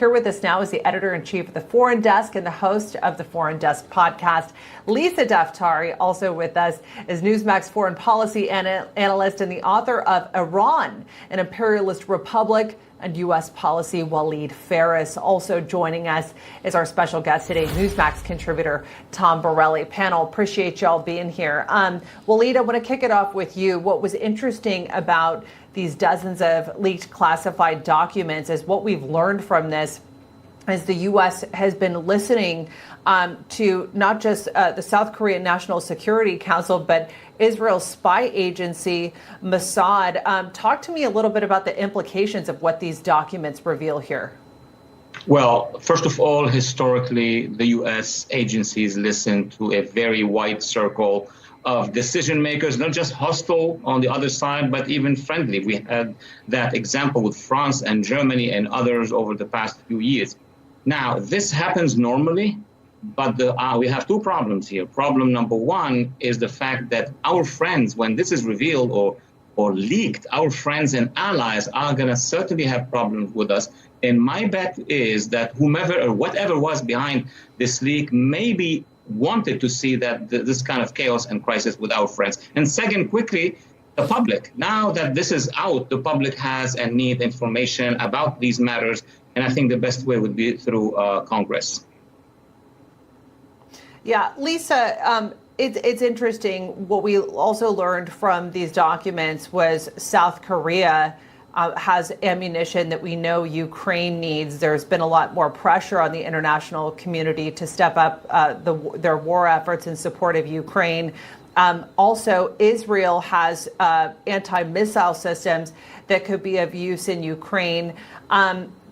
Here with us now is the editor-in-chief of the Foreign Desk and the host of the Foreign Desk podcast, Lisa Daftari. Also with us is Newsmax foreign policy analyst and the author of Iran, an Imperialist Republic and U.S. Policy, Walid Phares. Also joining us is our special guest today, Newsmax contributor Tom Borelli. Panel, appreciate y'all being here. Walid, I want to kick it off with you. What was interesting about these dozens of leaked classified documents is what we've learned from this is the U.S. has been listening to not just the South Korean National Security Council, but Israel's spy agency, Mossad. Talk to me a little bit about the implications of what these documents reveal here. Well, first of all, historically, the U.S. agencies listen to a very wide circle of decision makers, not just hostile on the other side, but even friendly. We had that example with France and Germany and others over the past few years. Now, this happens normally, but we have two problems here. Problem number one is the fact that our friends, when this is revealed or leaked, our friends and allies are going to certainly have problems with us. And my bet is that whomever or whatever was behind this leak maybe wanted to see that this kind of chaos and crisis with our friends. And second, quickly, the public. Now that this is out, the public has and need information about these matters. And I think the best way would be through Congress. Yeah, Lisa, it's interesting. What we also learned from these documents was South Korea has ammunition that we know Ukraine needs. There's been a lot more pressure on the international community to step up their war efforts in support of Ukraine. Also, Israel has anti-missile systems that could be of use in Ukraine.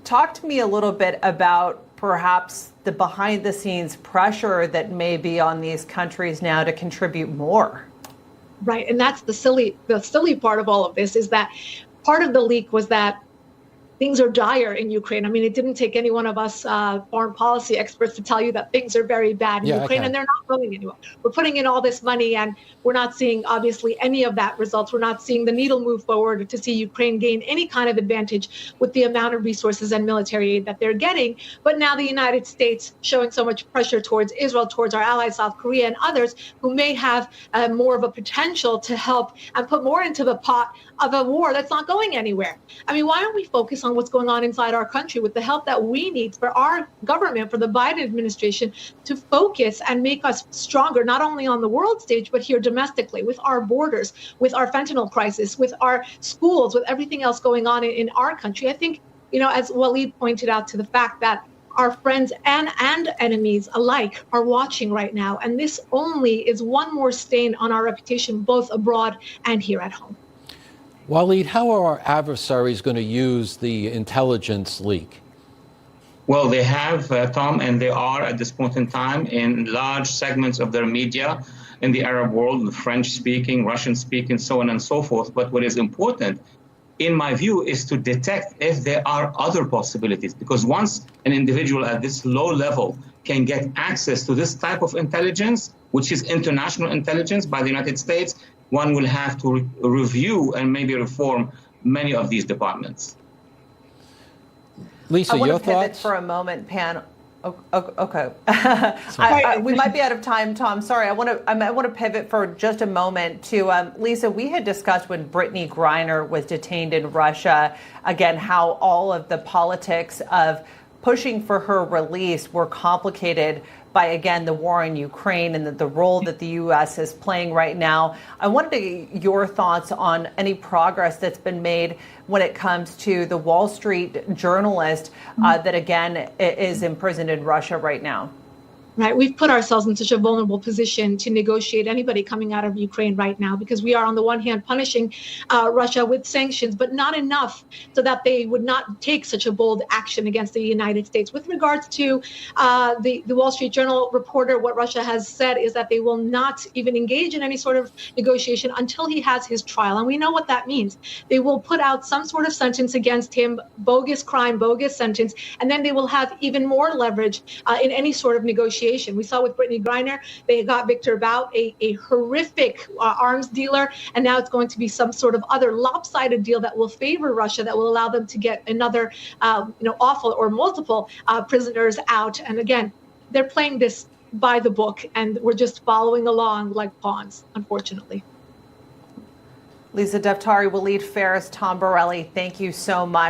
Talk to me a little bit about perhaps the behind-the-scenes pressure that may be on these countries now to contribute more. Right, and that's the silly part of all of this is that part of the leak was that things are dire in Ukraine. I mean, it didn't take any one of us foreign policy experts to tell you that things are very bad in Ukraine, and they're not going anywhere. We're putting in all this money, and we're not seeing, obviously, any of that results. We're not seeing the needle move forward to see Ukraine gain any kind of advantage with the amount of resources and military aid that they're getting. But now the United States showing so much pressure towards Israel, towards our allies, South Korea, and others who may have more of a potential to help and put more into the pot of a war that's not going anywhere. I mean, why don't we focus on what's going on inside our country with the help that we need for our government, for the Biden administration to focus and make us stronger, not only on the world stage, but here domestically with our borders, with our fentanyl crisis, with our schools, with everything else going on in our country. I think, as Walid pointed out, to the fact that our friends and enemies alike are watching right now. And this only is one more stain on our reputation, both abroad and here at home. Walid, how are our adversaries going to use the intelligence leak? Well, they have, Tom, and they are at this point in time in large segments of their media in the Arab world, the French-speaking, Russian-speaking, so on and so forth. But what is important, in my view, is to detect if there are other possibilities. Because once an individual at this low level can get access to this type of intelligence, which is international intelligence by the United States, one will have to review and maybe reform many of these departments. Lisa, your thoughts? I want to pivot for a moment, Pan. Okay. We might be out of time, Tom. Sorry, I want to pivot for just a moment to Lisa. We had discussed when Brittany Griner was detained in Russia, again, how all of the politics of pushing for her release were complicated by, again, the war in Ukraine and the role that the U.S. is playing right now. I wanted to get your thoughts on any progress that's been made when it comes to the Wall Street journalist that, again, is imprisoned in Russia right now. Right. We've put ourselves in such a vulnerable position to negotiate anybody coming out of Ukraine right now, because we are, on the one hand, punishing Russia with sanctions, but not enough so that they would not take such a bold action against the United States. With regards to the Wall Street Journal reporter, what Russia has said is that they will not even engage in any sort of negotiation until he has his trial. And we know what that means. They will put out some sort of sentence against him, bogus crime, bogus sentence, and then they will have even more leverage in any sort of negotiation negotiation. We saw with Brittany Griner, they got Victor Bout, a horrific arms dealer, and now it's going to be some sort of other lopsided deal that will favor Russia, that will allow them to get another, awful or multiple prisoners out. And again, they're playing this by the book, and we're just following along like pawns, unfortunately. Lisa Daftari, Waleed Phares, Tom Borelli, thank you so much.